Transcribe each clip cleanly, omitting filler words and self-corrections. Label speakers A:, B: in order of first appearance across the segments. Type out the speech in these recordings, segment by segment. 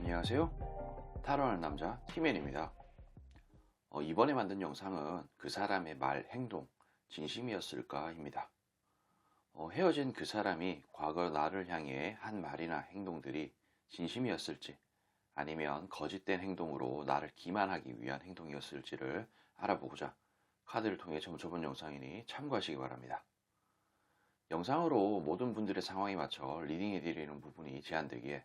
A: 안녕하세요. 타로하는 남자 티맨입니다. 이번에 만든 영상은 그 사람의 말, 행동, 진심이었을까입니다. 헤어진 그 사람이 과거 나를 향해 한 말이나 행동들이 진심이었을지 아니면 거짓된 행동으로 나를 기만하기 위한 행동이었을지를 알아보고자 카드를 통해 점쳐본 영상이니 참고하시기 바랍니다. 영상으로 모든 분들의 상황에 맞춰 리딩해드리는 부분이 제한되기에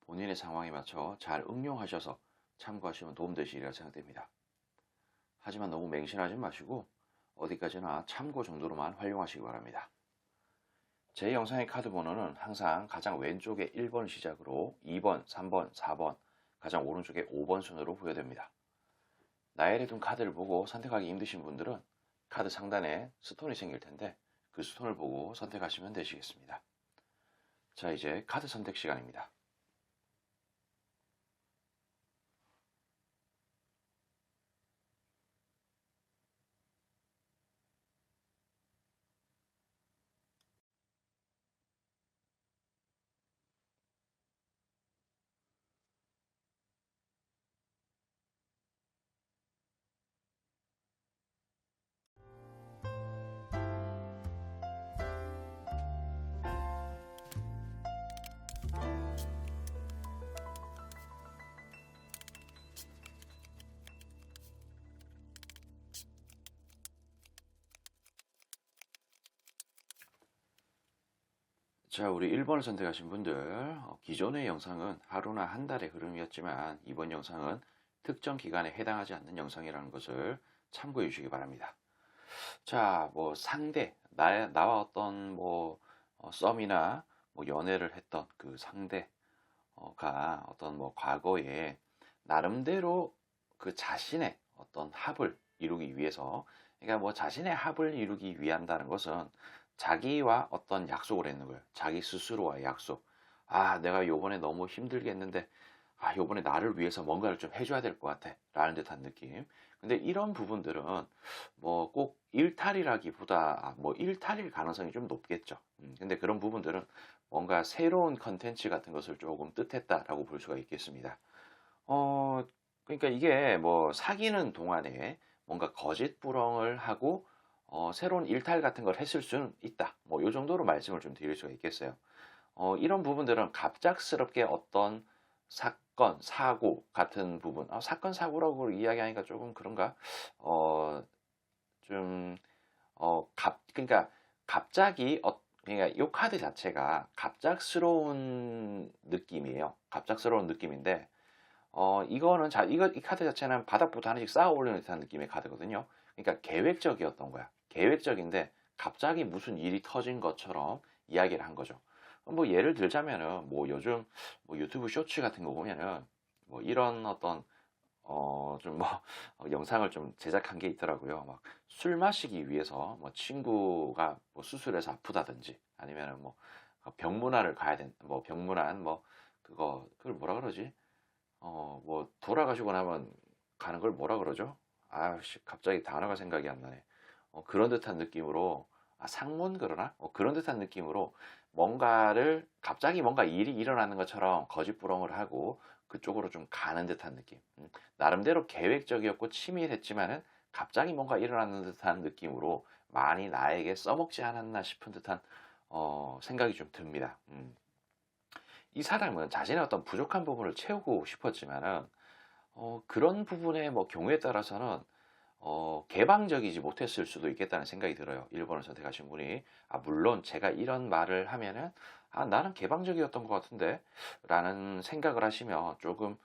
A: 본인의 상황에 맞춰 잘 응용하셔서 참고하시면 도움되시리라 생각됩니다. 하지만 너무 맹신하지 마시고 어디까지나 참고 정도로만 활용하시기 바랍니다. 제 영상의 카드 번호는 항상 가장 왼쪽에 1번 시작으로 2번, 3번, 4번, 가장 오른쪽에 5번 순으로 부여됩니다. 나열해 둔 카드를 보고 선택하기 힘드신 분들은 카드 상단에 스톤이 생길 텐데 그 스톤을 보고 선택하시면 되시겠습니다. 자, 이제 카드 선택 시간입니다. 자, 우리 1번을 선택하신 분들, 기존의 영상은 하루나 한 달의 흐름이었지만 이번 영상은 특정 기간에 해당하지 않는 영상이라는 것을 참고해 주시기 바랍니다. 자, 뭐 상대, 나와 어떤 썸이나 연애를 했던 그 상대가 어떤 과거에 나름대로 그 자신의 어떤 합을 이루기 위해서, 그러니까 자신의 합을 이루기 위한다는 것은 자기와 어떤 약속을 했는 거예요. 자기 스스로와의 약속. 아, 내가 요번에 너무 힘들게 했는데, 아, 요번에 나를 위해서 뭔가를 좀 해줘야 될 것 같아. 라는 듯한 느낌. 근데 이런 부분들은 꼭 일탈이라기보다, 일탈일 가능성이 좀 높겠죠. 근데 그런 부분들은 뭔가 새로운 컨텐츠 같은 것을 조금 뜻했다라고 볼 수가 있겠습니다. 그러니까 이게 사귀는 동안에 뭔가 거짓부렁을 하고 새로운 일탈 같은 걸 했을 수는 있다. 요 정도로 말씀을 좀 드릴 수가 있겠어요. 이런 부분들은 갑작스럽게 어떤 사건, 사고 같은 부분, 사건, 사고라고 이야기하니까 조금 그런가? 좀, 그러니까 갑자기, 그러니까 이 카드 자체가 갑작스러운 느낌이에요. 갑작스러운 느낌인데, 이거는, 이 카드 자체는 바닥부터 하나씩 쌓아 올리는 듯한 느낌의 카드거든요. 그러니까 계획적이었던 거야. 계획적인데, 갑자기 무슨 일이 터진 것처럼 이야기를 한 거죠. 예를 들자면은, 요즘, 유튜브 쇼츠 같은 거 보면은, 이런 어떤, 영상을 좀 제작한 게 있더라고요. 막, 술 마시기 위해서, 친구가 수술해서 아프다든지, 아니면은 병문안을 가야 병문안, 그걸 뭐라 그러지? 돌아가시고 나면 가는 걸 뭐라 그러죠? 아씨, 갑자기 단어가 생각이 안 나네. 그런 듯한 느낌으로, 상문 그러나? 그런 듯한 느낌으로 갑자기 뭔가 일이 일어나는 것처럼 거짓부렁을 하고 그쪽으로 좀 가는 듯한 느낌. 나름대로 계획적이었고 치밀했지만은 갑자기 뭔가 일어나는 듯한 느낌으로 많이 나에게 써먹지 않았나 싶은 듯한, 생각이 좀 듭니다. 이 사람은 자신의 어떤 부족한 부분을 채우고 싶었지만은 그런 부분의 경우에 따라서는 개방적이지 못했을 수도 있겠다는 생각이 들어요. 1번을 선택하신 분이. 물론 제가 이런 말을 하면은 나는 개방적이었던 것 같은데 라는 생각을 하시면 조금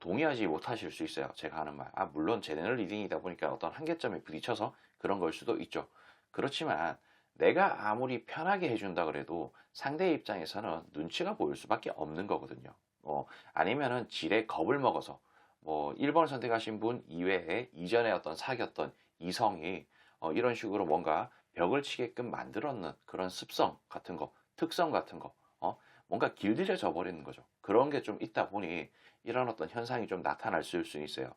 A: 동의하지 못하실 수 있어요. 제가 하는 말. 물론 제너럴 리딩이다 보니까 어떤 한계점에 부딪혀서 그런 걸 수도 있죠. 그렇지만 내가 아무리 편하게 해준다 그래도 상대의 입장에서는 눈치가 보일 수밖에 없는 거거든요. 아니면은 지레 겁을 먹어서 뭐 1번을 선택하신 분 이외에 이전에 어떤 사귀었던 이성이 이런 식으로 뭔가 벽을 치게끔 만들었는 그런 습성 같은 거, 특성 같은 거, 뭔가 길들여져 버리는 거죠. 그런 게 좀 있다 보니 이런 어떤 현상이 좀 나타날 수 있어요.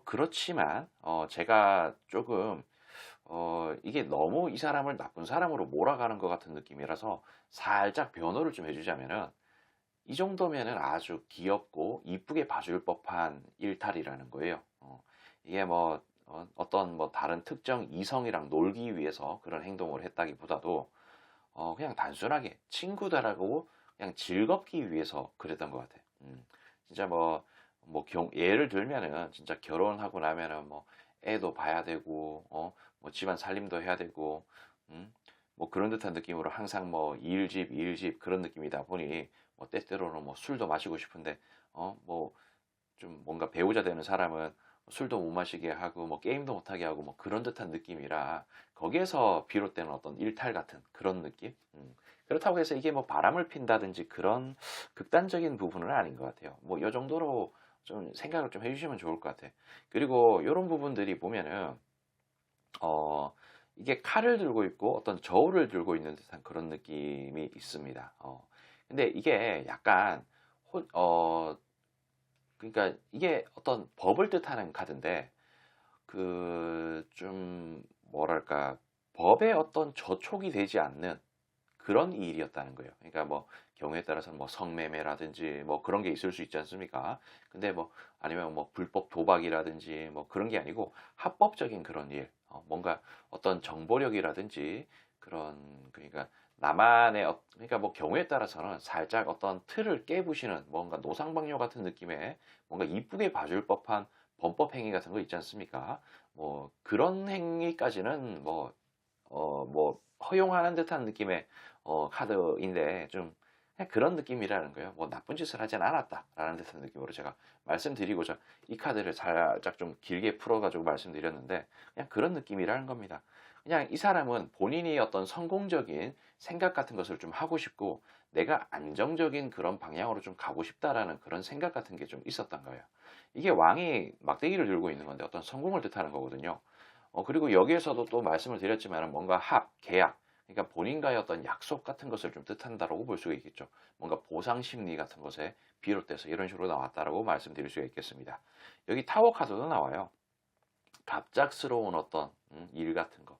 A: 그렇지만 제가 조금 이게 너무 이 사람을 나쁜 사람으로 몰아가는 것 같은 느낌이라서 살짝 변호를 좀 해주자면은 이 정도면은 아주 귀엽고 이쁘게 봐줄 법한 일탈이라는 거예요. 이게 뭐 어떤 뭐 다른 특정 이성이랑 놀기 위해서 그런 행동을 했다기보다도 그냥 단순하게 친구들하고 그냥 즐겁기 위해서 그랬던 것 같아요. 진짜 예를 들면은 진짜 결혼하고 나면은 뭐 애도 봐야 되고, 뭐 집안 살림도 해야 되고, 음, 뭐 그런 듯한 느낌으로 항상 뭐 일집 그런 느낌이다 보니 뭐 때때로는 뭐 술도 마시고 싶은데, 뭐 좀 뭔가 배우자 되는 사람은 술도 못 마시게 하고 뭐 게임도 못 하게 하고 뭐 그런 듯한 느낌이라 거기에서 비롯되는 어떤 일탈 같은 그런 느낌? 그렇다고 해서 이게 뭐 바람을 핀다든지 그런 극단적인 부분은 아닌 것 같아요. 뭐 이 정도로 좀 생각을 좀 해주시면 좋을 것 같아. 그리고 이런 부분들이 보면은 어 이게 칼을 들고 있고 어떤 저울을 들고 있는 듯한 그런 느낌이 있습니다. 근데 이게 약간 혼- 어 그러니까 이게 어떤 법을 뜻하는 카드인데 좀 뭐랄까 법에 어떤 저촉이 되지 않는 그런 일이었다는 거예요. 그러니까 뭐 경우에 따라서는 뭐 성매매라든지 뭐 그런 게 있을 수 있지 않습니까? 근데 뭐 아니면 뭐 불법 도박이라든지 뭐 그런 게 아니고 합법적인 그런 일, 뭔가 어떤 정보력이라든지 그런 그러니까 나만의 그러니까 뭐 경우에 따라서는 살짝 어떤 틀을 깨부시는 뭔가 노상방뇨 같은 느낌의 뭔가 이쁘게 봐줄 법한 범법 행위 같은 거 있지 않습니까? 뭐 그런 행위까지는 뭐 허용하는 듯한 느낌의 카드인데 좀 그냥 그런 느낌이라는 거예요. 뭐 나쁜 짓을 하진 않았다라는 듯한 느낌으로 제가 말씀드리고자 이 카드를 살짝 좀 길게 풀어가지고 말씀드렸는데 그냥 그런 느낌이라는 겁니다. 그냥 이 사람은 본인이 어떤 성공적인 생각 같은 것을 좀 하고 싶고 내가 안정적인 그런 방향으로 좀 가고 싶다라는 그런 생각 같은 게 좀 있었던 거예요. 이게 왕이 막대기를 들고 있는 건데 어떤 성공을 뜻하는 거거든요. 그리고 여기에서도 또 말씀을 드렸지만 뭔가 계약, 그러니까 본인과의 어떤 약속 같은 것을 좀 뜻한다라고 볼 수가 있겠죠. 뭔가 보상 심리 같은 것에 비롯돼서 이런 식으로 나왔다라고 말씀드릴 수가 있겠습니다. 여기 타워 카드도 나와요. 갑작스러운 어떤 일 같은 거.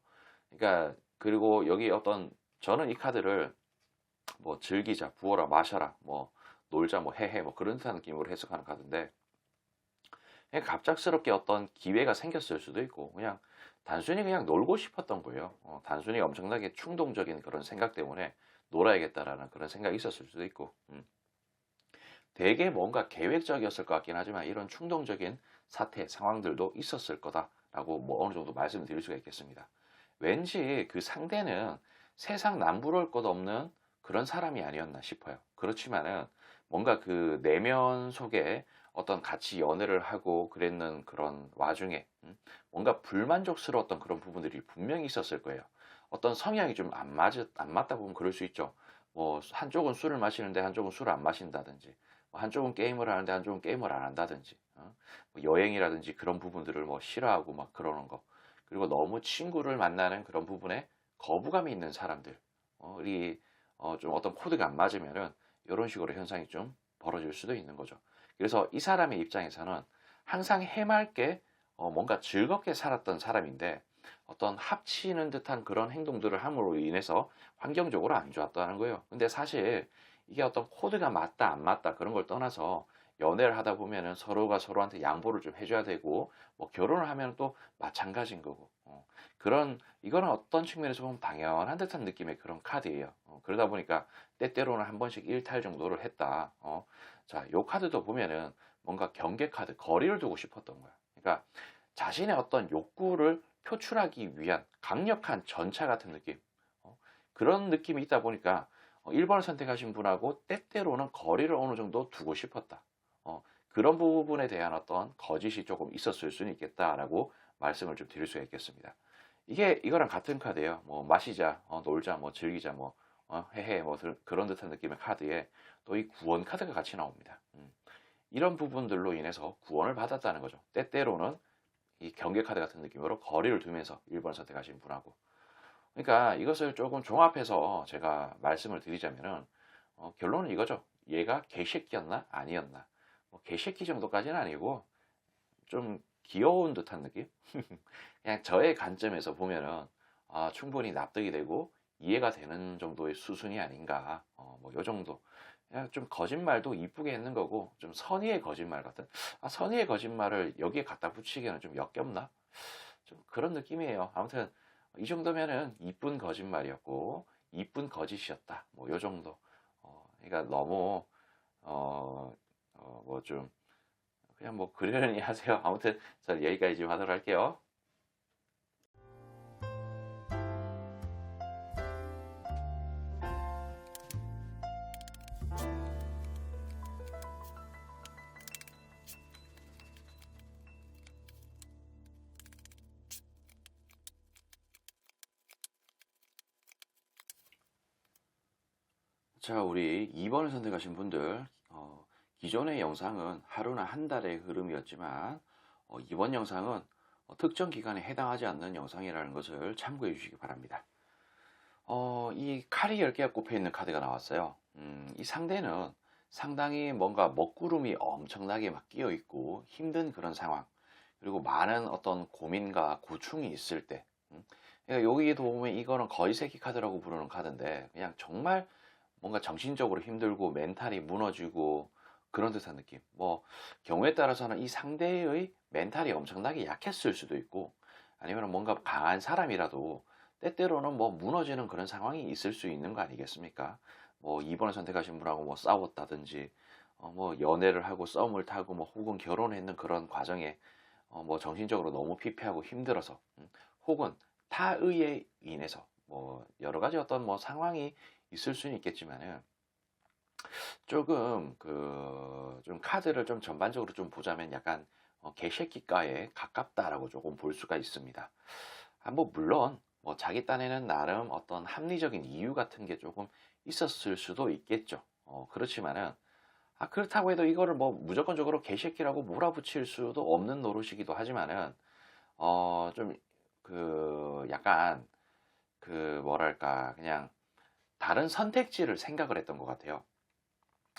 A: 그러니까 그리고 여기 어떤 저는 이 카드를 뭐 즐기자, 부어라, 마셔라, 뭐 놀자, 뭐 해해, 뭐 그런 듯한 느낌으로 해석하는 카드인데 그냥 갑작스럽게 어떤 기회가 생겼을 수도 있고 그냥 단순히 그냥 놀고 싶었던 거예요. 단순히 엄청나게 충동적인 그런 생각 때문에 놀아야겠다라는 그런 생각이 있었을 수도 있고 되게 뭔가 계획적이었을 것 같긴 하지만 이런 충동적인 사태, 상황들도 있었을 거다라고 뭐 어느 정도 말씀을 드릴 수가 있겠습니다. 왠지 그 상대는 세상 남부러울 것 없는 그런 사람이 아니었나 싶어요. 그렇지만은 뭔가 그 내면 속에 어떤 같이 연애를 하고 그랬는 그런 와중에 뭔가 불만족스러웠던 그런 부분들이 분명히 있었을 거예요. 어떤 성향이 좀 안 맞다 보면 그럴 수 있죠. 뭐 한쪽은 술을 마시는데 한쪽은 술을 안 마신다든지 뭐 한쪽은 게임을 하는데 한쪽은 게임을 안 한다든지 뭐 여행이라든지 그런 부분들을 뭐 싫어하고 막 그러는 거 그리고 너무 친구를 만나는 그런 부분에 거부감이 있는 사람들 이 좀 어떤 코드가 안 맞으면은 이런 식으로 현상이 좀 벌어질 수도 있는 거죠. 그래서 이 사람의 입장에서는 항상 해맑게 뭔가 즐겁게 살았던 사람인데 어떤 합치는 듯한 그런 행동들을 함으로 인해서 환경적으로 안 좋았다는 거예요. 근데 사실 이게 어떤 코드가 맞다 안 맞다 그런 걸 떠나서 연애를 하다 보면은 서로가 서로한테 양보를 좀 해줘야 되고 뭐 결혼을 하면 또 마찬가지인 거고 이거는 어떤 측면에서 보면 당연한 듯한 느낌의 그런 카드예요. 그러다 보니까 때때로는 한 번씩 일탈 정도를 했다. 자, 요 카드도 보면은 뭔가 경계 카드, 거리를 두고 싶었던 거야. 그러니까 자신의 어떤 욕구를 표출하기 위한 강력한 전차 같은 느낌. 그런 느낌이 있다 보니까 1번을 선택하신 분하고 때때로는 거리를 어느 정도 두고 싶었다. 그런 부분에 대한 어떤 거짓이 조금 있었을 수는 있겠다라고 말씀을 좀 드릴 수가 있겠습니다. 이거랑 같은 카드예요. 뭐 마시자, 놀자, 뭐 즐기자, 뭐 해해, 뭐 그런 듯한 느낌의 카드에 또 이 구원 카드가 같이 나옵니다. 이런 부분들로 인해서 구원을 받았다는 거죠. 때때로는 이 경계 카드 같은 느낌으로 거리를 두면서 1번 선택하신 분하고. 그러니까 이것을 조금 종합해서 제가 말씀을 드리자면은 결론은 이거죠. 얘가 개새끼였나? 아니었나? 뭐 개새끼 정도까지는 아니고 좀 귀여운 듯한 느낌? 그냥 저의 관점에서 보면은 충분히 납득이 되고 이해가 되는 정도의 수순이 아닌가. 뭐 요 정도. 그냥 좀 거짓말도 이쁘게 했는 거고 좀 선의의 거짓말 같은. 선의의 거짓말을 여기에 갖다 붙이기에는 좀 역겹나? 좀 그런 느낌이에요. 아무튼 이 정도면은 이쁜 거짓말이었고 이쁜 거짓이었다. 뭐 요 정도. 그러니까 너무 뭐 좀 그냥 뭐 그러려니 하세요. 아무튼 저는 여기까지 좀 하도록 할게요. 자, 우리 2번을 선택하신 분들, 기존의 영상은 하루나 한 달의 흐름이었지만, 이번 영상은 특정 기간에 해당하지 않는 영상이라는 것을 참고해 주시기 바랍니다. 이 칼이 10개가 꼽혀 있는 카드가 나왔어요. 이 상대는 상당히 뭔가 먹구름이 엄청나게 막 끼어 있고 힘든 그런 상황, 그리고 많은 어떤 고민과 고충이 있을 때, 그러니까 여기도 보면 이거는 거의새끼 카드라고 부르는 카드인데, 그냥 정말 뭔가 정신적으로 힘들고 멘탈이 무너지고 그런 듯한 느낌. 뭐 경우에 따라서는 이 상대의 멘탈이 엄청나게 약했을 수도 있고 아니면 뭔가 강한 사람이라도 때때로는 뭐 무너지는 그런 상황이 있을 수 있는 거 아니겠습니까? 뭐 2번을 선택하신 분하고 뭐 싸웠다든지 뭐 연애를 하고 썸을 타고 뭐 혹은 결혼했는 그런 과정에 뭐 정신적으로 너무 피폐하고 힘들어서 혹은 타의에 인해서 뭐 여러 가지 어떤 뭐 상황이 있을 수는 있겠지만은 조금 좀 카드를 좀 전반적으로 좀 보자면 약간 개새끼가에 가깝다라고 조금 볼 수가 있습니다. 뭐 물론 뭐 자기 딴에는 나름 어떤 합리적인 이유 같은 게 조금 있었을 수도 있겠죠. 그렇지만은 그렇다고 해도 이거를 뭐 무조건적으로 개새끼라고 몰아붙일 수도 없는 노릇이기도 하지만은 좀 약간 뭐랄까 그냥 다른 선택지를 생각을 했던 것 같아요.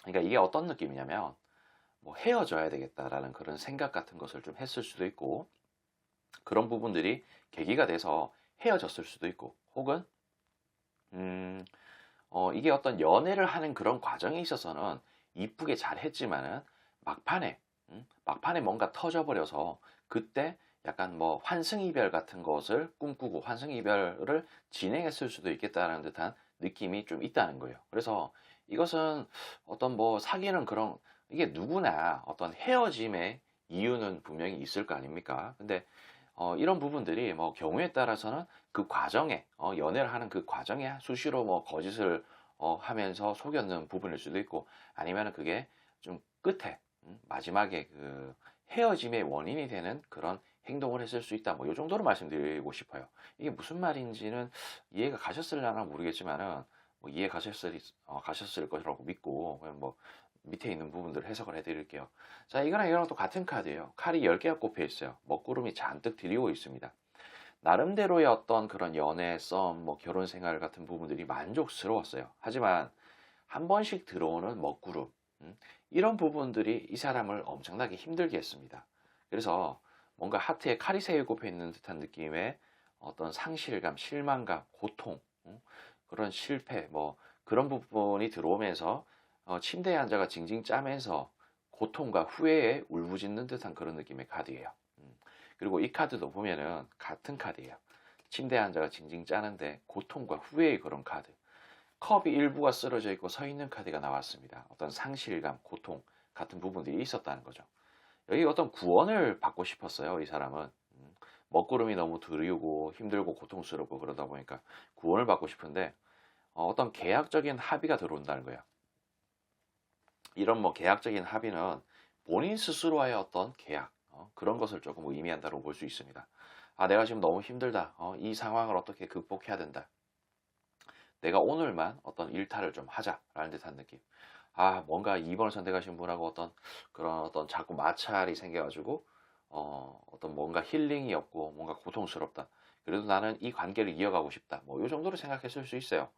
A: 그러니까 이게 어떤 느낌이냐면 뭐 헤어져야 되겠다라는 그런 생각 같은 것을 좀 했을 수도 있고 그런 부분들이 계기가 돼서 헤어졌을 수도 있고 혹은 음, 이게 어떤 연애를 하는 그런 과정에 있어서는 이쁘게 잘 했지만은 막판에 막판에 뭔가 터져버려서 그때 약간 뭐 환승이별 같은 것을 꿈꾸고 환승이별을 진행했을 수도 있겠다는 듯한 느낌이 좀 있다는 거예요. 그래서 이것은 어떤 뭐 사귀는 그런 이게 누구나 어떤 헤어짐의 이유는 분명히 있을 거 아닙니까? 근데 이런 부분들이 뭐 경우에 따라서는 그 과정에 연애를 하는 그 과정에 수시로 뭐 거짓을 하면서 속였는 부분일 수도 있고 아니면 그게 좀 끝에 마지막에 그 헤어짐의 원인이 되는 그런 행동을 했을 수 있다. 뭐 이 정도로 말씀드리고 싶어요. 이게 무슨 말인지는 이해가 가셨을려나 모르겠지만은 뭐 이해 가셨을 것이라고 믿고 그냥 뭐 밑에 있는 부분들을 해석을 해드릴게요. 자, 이거랑 이거랑 또 같은 카드예요. 칼이 10개가 꼽혀 있어요. 먹구름이 잔뜩 들이고 있습니다. 나름대로의 어떤 그런 연애, 썸, 뭐 결혼 생활 같은 부분들이 만족스러웠어요. 하지만 한 번씩 들어오는 먹구름, 이런 부분들이 이 사람을 엄청나게 힘들게 했습니다. 그래서 뭔가 하트에 칼이 세게 꼽혀 있는 듯한 느낌의 어떤 상실감, 실망감, 고통, 그런 실패, 뭐 그런 부분이 들어오면서 침대에 앉아가 징징 짜면서 고통과 후회에 울부짖는 듯한 그런 느낌의 카드예요. 그리고 이 카드도 보면은 같은 카드예요. 침대에 앉아가 징징 짜는데 고통과 후회의 그런 카드. 컵이 일부가 쓰러져 있고 서 있는 카드가 나왔습니다. 어떤 상실감, 고통 같은 부분들이 있었다는 거죠. 여기 어떤 구원을 받고 싶었어요, 이 사람은. 먹구름이 너무 드리우고 힘들고 고통스럽고 그러다 보니까 구원을 받고 싶은데 어떤 계약적인 합의가 들어온다는 거예요. 이런 뭐 계약적인 합의는 본인 스스로와의 어떤 계약, 그런 것을 조금 의미한다고 볼 수 있습니다. 내가 지금 너무 힘들다. 이 상황을 어떻게 극복해야 된다. 내가 오늘만 어떤 일탈을 좀 하자라는 듯한 느낌. 뭔가 2번을 선택하신 분하고 그런 자꾸 마찰이 생겨가지고, 어떤 뭔가 힐링이 없고 뭔가 고통스럽다. 그래도 나는 이 관계를 이어가고 싶다. 뭐, 이 정도로 생각했을 수 있어요.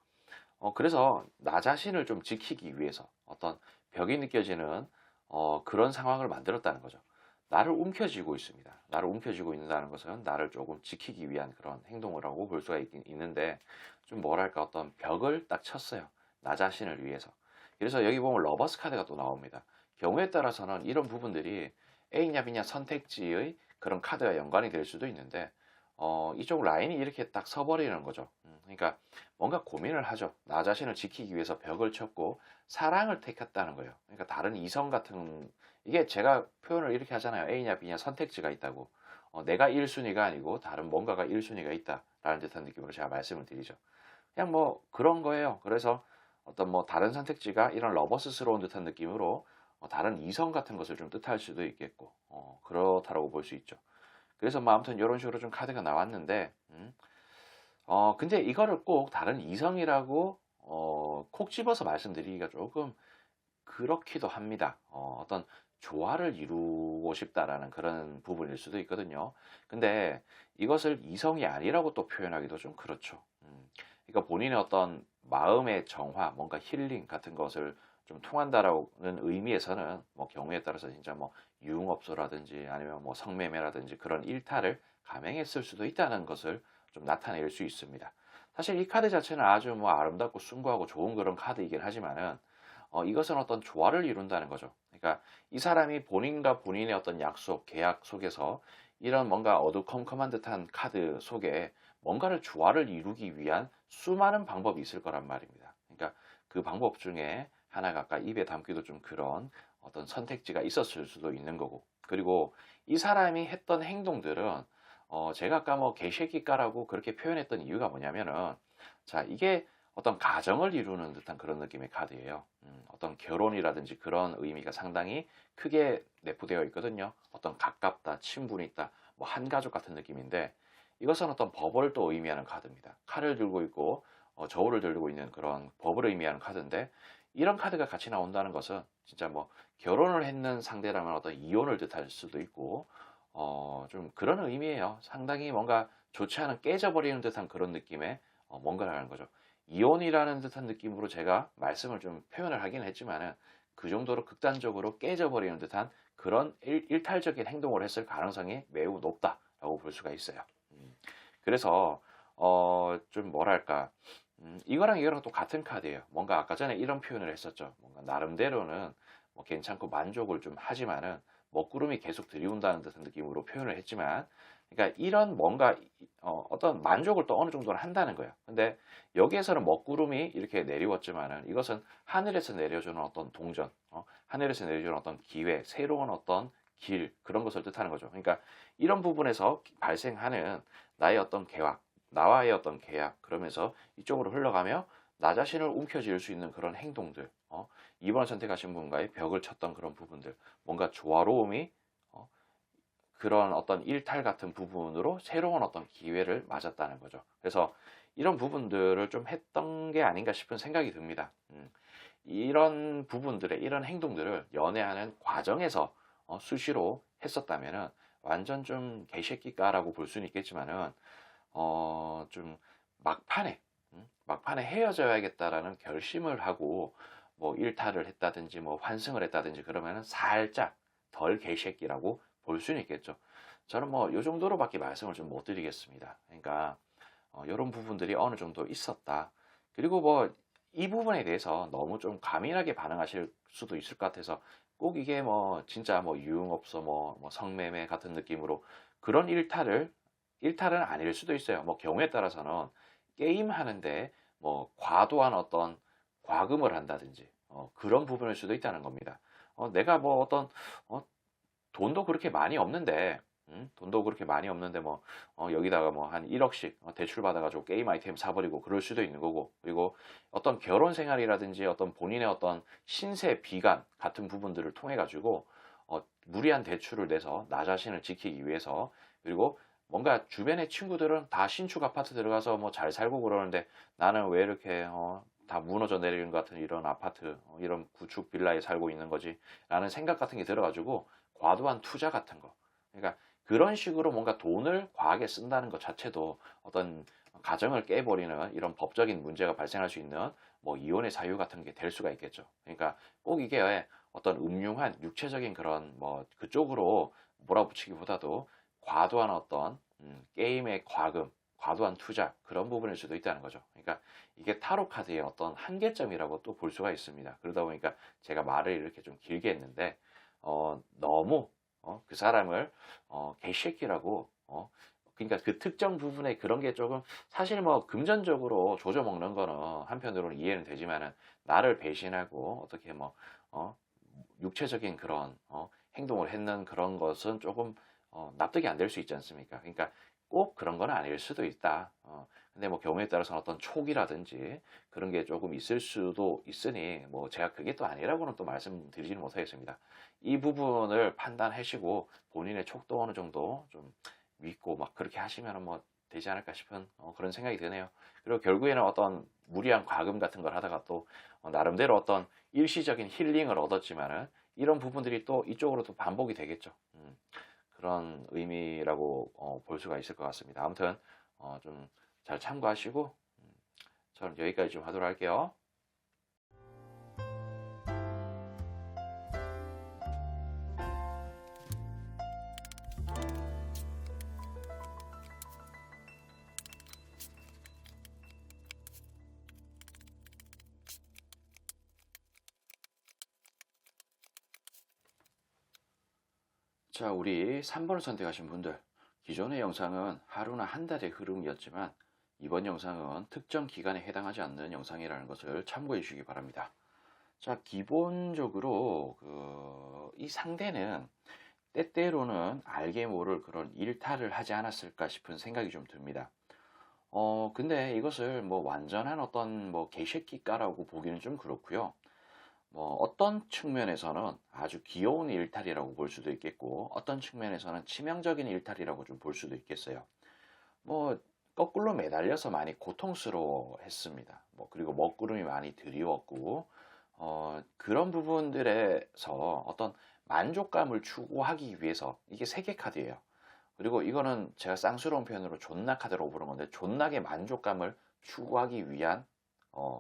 A: 그래서 나 자신을 좀 지키기 위해서 어떤 벽이 느껴지는 그런 상황을 만들었다는 거죠. 나를 움켜쥐고 있습니다. 나를 움켜쥐고 있다는 것은 나를 조금 지키기 위한 그런 행동이라고 볼 수가 있는데, 좀 뭐랄까 어떤 벽을 딱 쳤어요. 나 자신을 위해서. 그래서 여기 보면 러버스 카드가 또 나옵니다. 경우에 따라서는 이런 부분들이 A냐 B냐 선택지의 그런 카드가 연관이 될 수도 있는데, 이쪽 라인이 이렇게 딱 서버리는 거죠. 그러니까 뭔가 고민을 하죠. 나 자신을 지키기 위해서 벽을 쳤고 사랑을 택했다는 거예요. 그러니까 다른 이성 같은, 이게 제가 표현을 이렇게 하잖아요. A냐 B냐 선택지가 있다고. 내가 1순위가 아니고 다른 뭔가가 1순위가 있다라는 듯한 느낌으로 제가 말씀을 드리죠. 그냥 뭐 그런 거예요. 그래서 어떤 뭐 다른 선택지가 이런 러버스스러운 듯한 느낌으로 다른 이성 같은 것을 좀 뜻할 수도 있겠고, 그렇다라고 볼 수 있죠. 그래서 뭐 아무튼 이런 식으로 좀 카드가 나왔는데, 근데 이거를 꼭 다른 이성이라고 콕 집어서 말씀드리기가 조금 그렇기도 합니다. 어떤 조화를 이루고 싶다라는 그런 부분일 수도 있거든요. 근데 이것을 이성이 아니라고 또 표현하기도 좀 그렇죠. 그러니까 본인의 어떤 마음의 정화, 뭔가 힐링 같은 것을 좀 통한다라는 의미에서는 뭐 경우에 따라서 진짜 뭐 유흥업소라든지 아니면 뭐 성매매라든지 그런 일탈을 감행했을 수도 있다는 것을 좀 나타낼 수 있습니다. 사실 이 카드 자체는 아주 뭐 아름답고 숭고하고 좋은 그런 카드이긴 하지만은, 이것은 어떤 조화를 이룬다는 거죠. 그러니까 이 사람이 본인과 본인의 어떤 약속, 계약 속에서 이런 뭔가 어두컴컴한 듯한 카드 속에 뭔가를 조화를 이루기 위한 수많은 방법이 있을 거란 말입니다. 그러니까 그 방법 중에 하나가 아까 입에 담기도 좀 그런 어떤 선택지가 있었을 수도 있는 거고, 그리고 이 사람이 했던 행동들은 제가 아까 뭐 개새끼까라고 그렇게 표현했던 이유가 뭐냐면은, 자, 이게 어떤 가정을 이루는 듯한 그런 느낌의 카드예요. 어떤 결혼이라든지 그런 의미가 상당히 크게 내포되어 있거든요. 어떤 가깝다, 친분이 있다, 뭐 한가족 같은 느낌인데, 이것은 어떤 법을 또 의미하는 카드입니다. 칼을 들고 있고 저울을 들고 있는 그런 법을 의미하는 카드인데, 이런 카드가 같이 나온다는 것은 진짜 뭐 결혼을 했는 상대라면 어떤 이혼을 뜻할 수도 있고, 좀 그런 의미예요. 상당히 뭔가 좋지 않은 깨져버리는 듯한 그런 느낌의 뭔가라는 거죠. 이혼이라는 듯한 느낌으로 제가 말씀을 좀 표현을 하긴 했지만은, 그 정도로 극단적으로 깨져버리는 듯한 그런 일탈적인 행동을 했을 가능성이 매우 높다라고 볼 수가 있어요. 그래서 좀 뭐랄까, 이거랑 또 같은 카드예요. 뭔가 아까 전에 이런 표현을 했었죠. 뭔가 나름대로는 뭐 괜찮고 만족을 좀 하지만은 먹구름이 계속 들이운다는 듯한 느낌으로 표현을 했지만, 그러니까 이런 뭔가 어떤 만족을 또 어느 정도는 한다는 거예요. 근데 여기에서는 먹구름이 이렇게 내리웠지만은, 이것은 하늘에서 내려주는 어떤 동전, 하늘에서 내려주는 어떤 기회, 새로운 어떤 길, 그런 것을 뜻하는 거죠. 그러니까 이런 부분에서 발생하는 나의 어떤 계약, 나와의 어떤 계약, 그러면서 이쪽으로 흘러가며 나 자신을 움켜쥘 수 있는 그런 행동들, 2번을 선택하신 분과의 벽을 쳤던 그런 부분들, 뭔가 조화로움이 그런 어떤 일탈 같은 부분으로 새로운 어떤 기회를 맞았다는 거죠. 그래서 이런 부분들을 좀 했던 게 아닌가 싶은 생각이 듭니다. 이런 부분들의 이런 행동들을 연애하는 과정에서 수시로 했었다면은 완전 좀 개새끼까라고 볼 수는 있겠지만은, 좀 막판에 막판에 헤어져야겠다라는 결심을 하고 뭐 일탈을 했다든지 뭐 환승을 했다든지 그러면은 살짝 덜 개새끼라고 볼 수는 있겠죠. 저는 뭐 요 정도로밖에 말씀을 좀 못 드리겠습니다. 그러니까 이런 부분들이 어느 정도 있었다. 그리고 뭐 이 부분에 대해서 너무 좀 과민하게 반응하실 수도 있을 것 같아서, 꼭 이게 뭐 진짜 뭐 유흥업소 뭐 성매매 같은 느낌으로 그런 일탈은 아닐 수도 있어요. 뭐 경우에 따라서는 게임 하는데 뭐 과도한 어떤 과금을 한다든지 그런 부분일 수도 있다는 겁니다. 내가 뭐 어떤 어, 돈도 그렇게 많이 없는데, 돈도 그렇게 많이 없는데 뭐 여기다가 뭐 한 1억씩 대출 받아가지고 게임 아이템 사버리고 그럴 수도 있는 거고, 그리고 어떤 결혼 생활이라든지 어떤 본인의 어떤 신세 비관 같은 부분들을 통해 가지고 무리한 대출을 내서 나 자신을 지키기 위해서, 그리고 뭔가 주변의 친구들은 다 신축 아파트 들어가서 뭐 잘 살고 그러는데 나는 왜 이렇게 다 무너져 내리는 것 같은 이런 아파트, 이런 구축 빌라에 살고 있는 거지 라는 생각 같은 게 들어가지고 과도한 투자 같은 거, 그러니까 그런 식으로 뭔가 돈을 과하게 쓴다는 것 자체도 어떤 가정을 깨버리는 이런 법적인 문제가 발생할 수 있는 뭐 이혼의 사유 같은 게 될 수가 있겠죠. 그러니까 꼭 이게 어떤 음흉한 육체적인 그런 뭐 그쪽으로 몰아붙이기보다도 과도한 어떤 게임의 과금, 과도한 투자 그런 부분일 수도 있다는 거죠. 그러니까 이게 타로 카드의 어떤 한계점이라고 또 볼 수가 있습니다. 그러다 보니까 제가 말을 이렇게 좀 길게 했는데 너무 그 사람을 개새끼라고 그러니까 그 특정 부분에 그런 게 조금 사실 뭐 금전적으로 조져먹는 거는 한편으로는 이해는 되지만은 나를 배신하고 어떻게 뭐 어, 육체적인 그런 행동을 했는 그런 것은 조금 납득이 안 될 수 있지 않습니까? 그러니까 꼭 그런 건 아닐 수도 있다. 근데 뭐 경우에 따라서는 어떤 촉이라든지 그런 게 조금 있을 수도 있으니 뭐 제가 그게 또 아니라고는 또 말씀드리지는 못하겠습니다. 이 부분을 판단하시고 본인의 촉도 어느 정도 좀 믿고 막 그렇게 하시면 뭐 되지 않을까 싶은 그런 생각이 드네요. 그리고 결국에는 어떤 무리한 과금 같은 걸 하다가 또 나름대로 어떤 일시적인 힐링을 얻었지만은 이런 부분들이 또 이쪽으로 또 반복이 되겠죠. 그런 의미라고 볼 수가 있을 것 같습니다. 아무튼 좀 잘 참고하시고 저는 여기까지 좀 하도록 할게요. 자, 우리 3번을 선택하신 분들, 기존의 영상은 하루나 한 달의 흐름이었지만 이번 영상은 특정 기간에 해당하지 않는 영상이라는 것을 참고해 주시기 바랍니다. 자, 기본적으로 이 상대는 때때로는 알게 모를 그런 일탈을 하지 않았을까 싶은 생각이 좀 듭니다. 근데 이것을 뭐 완전한 어떤 뭐 개새끼까라고 보기는 좀 그렇고요. 뭐 어떤 측면에서는 아주 귀여운 일탈이라고 볼 수도 있겠고 어떤 측면에서는 치명적인 일탈이라고 좀 볼 수도 있겠어요. 뭐 거꾸로 매달려서 많이 고통스러워했습니다. 뭐 그리고 먹구름이 많이 드리웠고 그런 부분들에서 어떤 만족감을 추구하기 위해서 이게 세계 카드예요. 그리고 이거는 제가 쌍스러운 표현으로 존나 카드라고 부른 건데 존나게 만족감을 추구하기 위한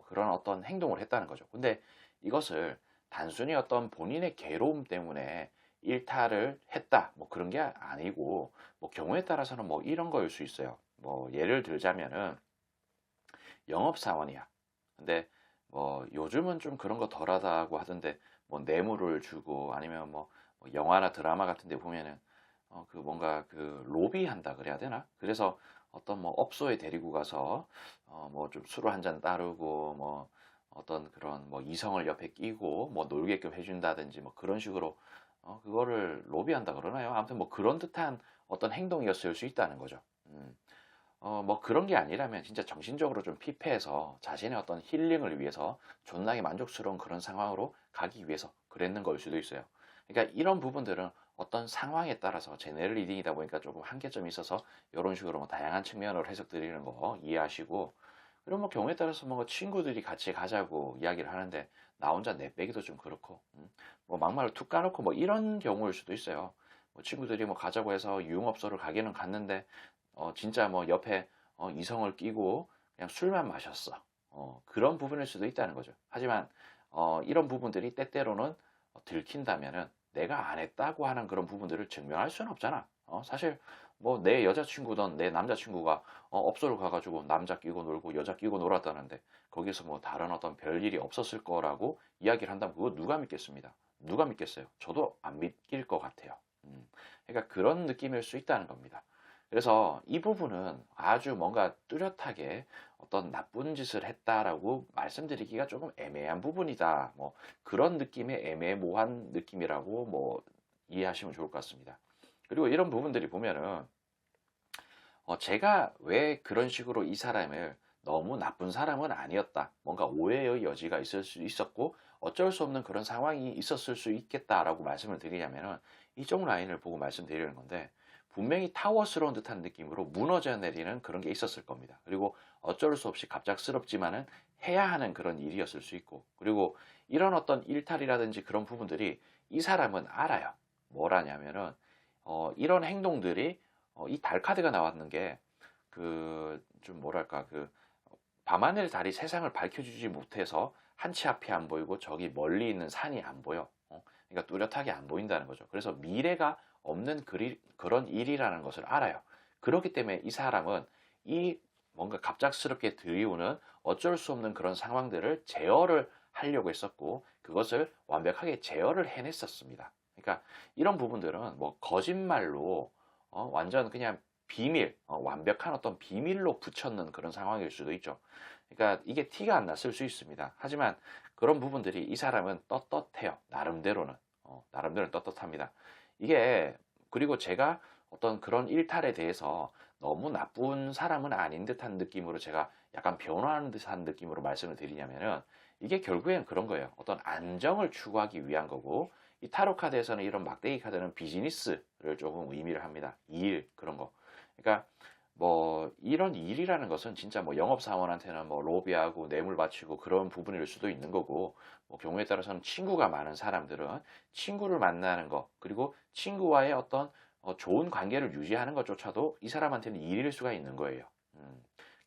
A: 그런 어떤 행동을 했다는 거죠. 근데 이것을 단순히 어떤 본인의 괴로움 때문에 일탈을 했다 뭐 그런 게 아니고 뭐 경우에 따라서는 뭐 이런 거일 수 있어요. 뭐 예를 들자면은 영업사원이야. 근데 뭐 요즘은 좀 그런 거 덜하다고 하던데 뭐 뇌물을 주고 아니면 뭐 영화나 드라마 같은 데 보면은 그 뭔가 그 로비한다 그래야 되나? 그래서 어떤 뭐 업소에 데리고 가서 뭐 좀 술을 한 잔 따르고 뭐 어떤 그런 뭐 이성을 옆에 끼고 뭐 놀게끔 해준다든지 뭐 그런 식으로 그거를 로비한다 그러나요? 아무튼 뭐 그런 듯한 어떤 행동이었을 수 있다는 거죠. 뭐 그런 게 아니라면 진짜 정신적으로 좀 피폐해서 자신의 어떤 힐링을 위해서 존나게 만족스러운 그런 상황으로 가기 위해서 그랬는 걸 수도 있어요. 그러니까 이런 부분들은 어떤 상황에 따라서 제네럴 리딩이다 보니까 조금 한계점이 있어서 이런 식으로 뭐 다양한 측면으로 해석드리는 거 이해하시고 그리고 뭐 경우에 따라서 뭐 친구들이 같이 가자고 이야기를 하는데 나 혼자 내빼기도 좀 그렇고 뭐 막말로 툭 까놓고 뭐 이런 경우일 수도 있어요. 뭐 친구들이 뭐 가자고 해서 유흥업소를 가기는 갔는데 진짜 뭐 옆에 이성을 끼고 그냥 술만 마셨어. 그런 부분일 수도 있다는 거죠. 하지만 이런 부분들이 때때로는 들킨다면은 내가 안 했다고 하는 그런 부분들을 증명할 수는 없잖아. 사실 뭐 내 여자친구든 내 남자친구가 업소를 가가지고 남자 끼고 놀고 여자 끼고 놀았다는데 거기서 뭐 다른 어떤 별일이 없었을 거라고 이야기를 한다면 그거 누가 믿겠습니다. 누가 믿겠어요? 저도 안 믿길 것 같아요. 그러니까 그런 느낌일 수 있다는 겁니다. 그래서 이 부분은 아주 뭔가 뚜렷하게 어떤 나쁜 짓을 했다라고 말씀드리기가 조금 애매한 부분이다. 뭐 그런 느낌의 애매모호한 느낌이라고 뭐 이해하시면 좋을 것 같습니다. 그리고 이런 부분들이 보면은 제가 왜 그런 식으로 이 사람을 너무 나쁜 사람은 아니었다. 뭔가 오해의 여지가 있을 수 있었고 어쩔 수 없는 그런 상황이 있었을 수 있겠다라고 말씀을 드리자면은 이쪽 라인을 보고 말씀드리는 건데 분명히 타워스러운 듯한 느낌으로 무너져 내리는 그런 게 있었을 겁니다. 그리고 어쩔 수 없이 갑작스럽지만은 해야 하는 그런 일이었을 수 있고, 그리고 이런 어떤 일탈이라든지 그런 부분들이 이 사람은 알아요. 뭘 하냐면은 이런 행동들이 이 달 카드가 나왔는 게 그 좀 뭐랄까 그 밤하늘 달이 세상을 밝혀주지 못해서 한치 앞이 안 보이고 저기 멀리 있는 산이 안 보여. 그러니까 뚜렷하게 안 보인다는 거죠. 그래서 미래가 없는 그런 일이라는 것을 알아요. 그렇기 때문에 이 사람은 이 뭔가 갑작스럽게 들이오는 어쩔 수 없는 그런 상황들을 제어를 하려고 했었고, 그것을 완벽하게 제어를 해냈었습니다. 그러니까 이런 부분들은 뭐 거짓말로 완전 그냥 비밀, 완벽한 어떤 비밀로 붙였는 그런 상황일 수도 있죠. 그러니까 이게 티가 안 났을 수 있습니다. 하지만 그런 부분들이 이 사람은 떳떳해요. 나름대로는. 나름대로는 떳떳합니다. 이게, 그리고 제가 어떤 그런 일탈에 대해서 너무 나쁜 사람은 아닌 듯한 느낌으로 제가 약간 변호하는 듯한 느낌으로 말씀을 드리냐면은, 이게 결국엔 그런 거예요. 어떤 안정을 추구하기 위한 거고, 이 타로 카드에서는 이런 막대기 카드는 비즈니스를 조금 의미를 합니다. 일, 그런 거. 그러니까 뭐 이런 일이라는 것은 진짜 뭐 영업사원한테는 뭐 로비하고 뇌물 바치고 그런 부분일 수도 있는 거고, 뭐 경우에 따라서는 친구가 많은 사람들은 친구를 만나는 거, 그리고 친구와의 어떤 좋은 관계를 유지하는 것조차도 이 사람한테는 일일 수가 있는 거예요.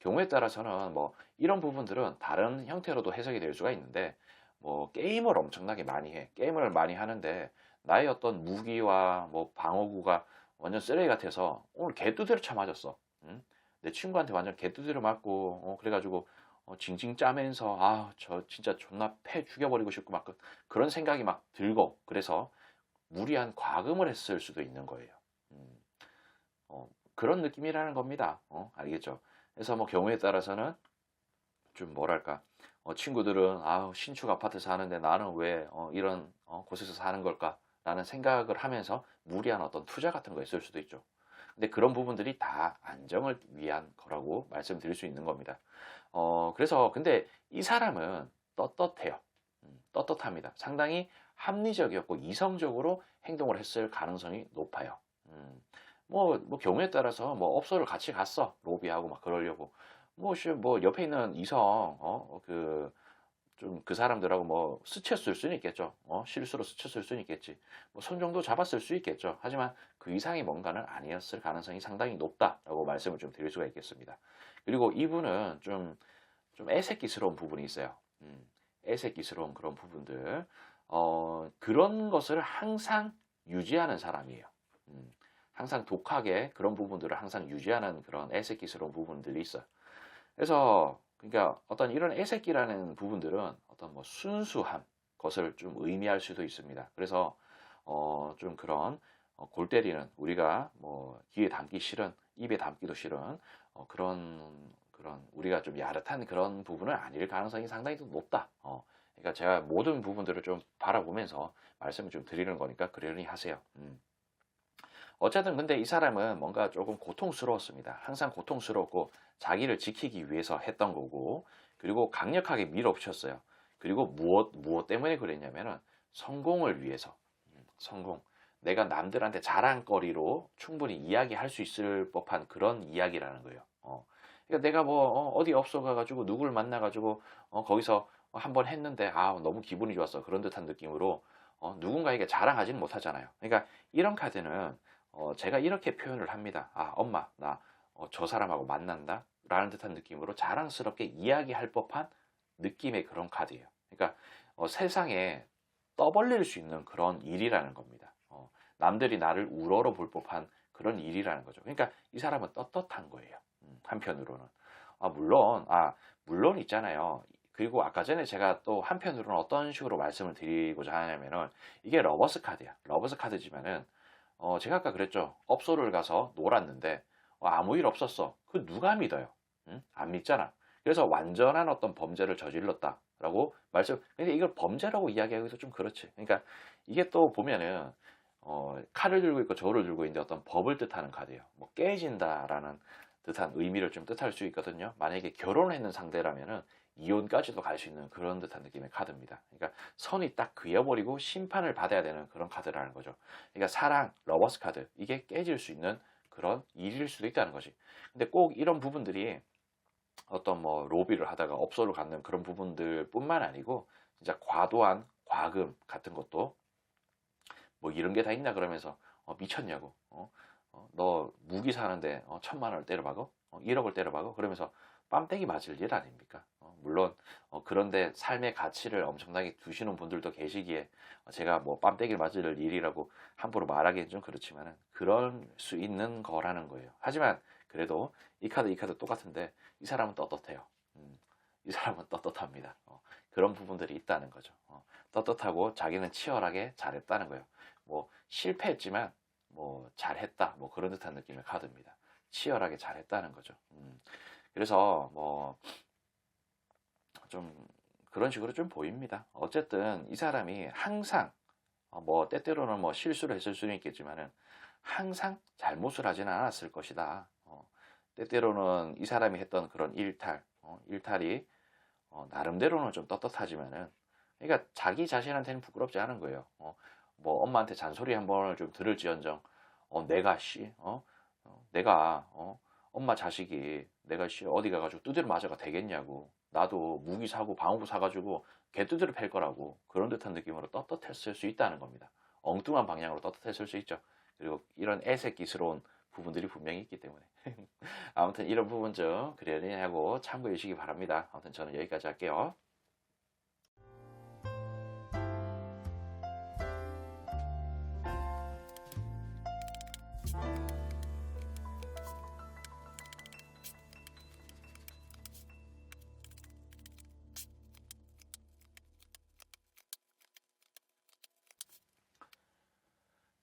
A: 경우에 따라서는 뭐 이런 부분들은 다른 형태로도 해석이 될 수가 있는데, 뭐 게임을 엄청나게 많이 해. 게임을 많이 하는데 나의 어떤 무기와 뭐 방어구가 완전 쓰레기 같아서 오늘 개두대로 쳐맞았어. 응? 내 친구한테 완전 개두대로 맞고, 그래가지고 징징 짜면서 아, 저 진짜 존나 패 죽여버리고 싶고 막 그런 생각이 막 들고, 그래서 무리한 과금을 했을 수도 있는 거예요. 음, 그런 느낌이라는 겁니다. 알겠죠? 그래서 뭐 경우에 따라서는 좀 뭐랄까, 친구들은 아, 신축 아파트 사는데 나는 왜 이런 곳에서 사는 걸까라는 생각을 하면서 무리한 어떤 투자 같은 거 있을 수도 있죠. 근데 그런 부분들이 다 안정을 위한 거라고 말씀드릴 수 있는 겁니다. 그래서 근데 이 사람은 떳떳해요. 떳떳합니다. 상당히 합리적이었고 이성적으로 행동을 했을 가능성이 높아요. 뭐 경우에 따라서 뭐 업소를 같이 갔어. 로비하고 막 그러려고. 뭐 옆에 있는 이성, 좀 그 사람들하고 뭐 스쳤을 수는 있겠죠. 실수로 스쳤을 수는 있겠지. 뭐 손 정도 잡았을 수 있겠죠. 하지만 그 이상의 뭔가는 아니었을 가능성이 상당히 높다라고 말씀을 좀 드릴 수가 있겠습니다. 그리고 이분은 좀 애새끼스러운 부분이 있어요. 애새끼스러운 그런 부분들. 그런 것을 항상 유지하는 사람이에요. 항상 독하게 그런 부분들을 항상 유지하는 그런 애새끼스러운 부분들이 있어요. 그래서 그러니까 어떤 이런 애새끼라는 부분들은 어떤 뭐 순수한 것을 좀 의미할 수도 있습니다. 그래서 좀 그런 골 때리는, 우리가 뭐 귀에 담기 싫은, 입에 담기도 싫은 그런 우리가 좀 야릇한 그런 부분은 아닐 가능성이 상당히 좀 높다. 그러니까 제가 모든 부분들을 좀 바라보면서 말씀을 좀 드리는 거니까 그러니 하세요. 어쨌든 근데 이 사람은 뭔가 조금 고통스러웠습니다. 항상 고통스럽고 자기를 지키기 위해서 했던 거고, 그리고 강력하게 밀어붙였어요. 그리고 무엇 때문에 그랬냐면은 성공을 위해서. 성공. 내가 남들한테 자랑거리로 충분히 이야기할 수 있을 법한 그런 이야기라는 거예요. 그러니까 내가 뭐 어디 업소 가가지고 누구를 만나가지고 거기서 한번 했는데 아, 너무 기분이 좋았어. 그런 듯한 느낌으로 누군가에게 자랑하지는 못하잖아요. 그러니까 이런 카드는 제가 이렇게 표현을 합니다. 아, 엄마, 나 저 사람하고 만난다? 라는 듯한 느낌으로 자랑스럽게 이야기할 법한 느낌의 그런 카드예요. 그러니까 세상에 떠벌릴 수 있는 그런 일이라는 겁니다. 남들이 나를 우러러 볼 법한 그런 일이라는 거죠. 그러니까 이 사람은 떳떳한 거예요. 한편으로는. 물론 있잖아요. 그리고 아까 전에 제가 또 한편으로는 어떤 식으로 말씀을 드리고자 하냐면은, 이게 러버스 카드야. 러버스 카드지만은 제가 아까 그랬죠. 업소를 가서 놀았는데 아무 일 없었어. 그 누가 믿어요? 응? 안 믿잖아. 그래서 완전한 어떤 범죄를 저질렀다라고 근데 이걸 범죄라고 이야기하기도 좀 그렇지. 그러니까 이게 또 보면은 칼을 들고 있고 저를 들고 있는데 어떤 법을 뜻하는 카드예요. 뭐 깨진다라는 듯한 의미를 좀 뜻할 수 있거든요. 만약에 결혼했는 상대라면은 이혼까지도 갈 수 있는 그런 듯한 느낌의 카드입니다. 그러니까 선이 딱 그어버리고 심판을 받아야 되는 그런 카드라는 거죠. 그러니까 사랑, 러버스 카드, 이게 깨질 수 있는 그런 일일 수도 있다는 거지. 근데 꼭 이런 부분들이 어떤 뭐 로비를 하다가 업소를 갖는 그런 부분들 뿐만 아니고 진짜 과도한 과금 같은 것도 뭐 이런 게 다 있나 그러면서 미쳤냐고 너 무기 사는데 1,000만 원을 때려박어? 1억을 때려박어? 그러면서 뺨때기 맞을 일 아닙니까? 물론 그런데 삶의 가치를 엄청나게 두시는 분들도 계시기에 제가 뭐 뺨때기를 맞을 일이라고 함부로 말하기는 좀 그렇지만은 그럴 수 있는 거라는 거예요. 하지만 그래도 이 카드 똑같은데 이 사람은 떳떳해요. 이 사람은 떳떳합니다. 그런 부분들이 있다는 거죠. 떳떳하고 자기는 치열하게 잘했다는 거예요. 뭐 실패했지만 뭐 잘했다 뭐 그런 듯한 느낌의 카드입니다. 치열하게 잘했다는 거죠. 그래서 뭐 좀 그런 식으로 좀 보입니다. 어쨌든 이 사람이 항상 뭐 때때로는 뭐 실수를 했을 수는 있겠지만은 항상 잘못을 하지는 않았을 것이다. 때때로는 이 사람이 했던 그런 일탈이 나름대로는 좀 떳떳하지만은 그러니까 자기 자신한테는 부끄럽지 않은 거예요. 뭐 엄마한테 잔소리 한 번을 좀 들을지언정 내가 엄마 자식이 내가 어디 가가지고 두드려 맞아가 되겠냐고 나도 무기 사고 방어구 사가지고 개 두드려 팰 거라고 그런 듯한 느낌으로 떳떳했을 수 있다는 겁니다. 엉뚱한 방향으로 떳떳했을 수 있죠. 그리고 이런 애새끼스러운 부분들이 분명히 있기 때문에 아무튼 이런 부분 좀 그러려니 하고 참고해 주시기 바랍니다. 아무튼 저는 여기까지 할게요.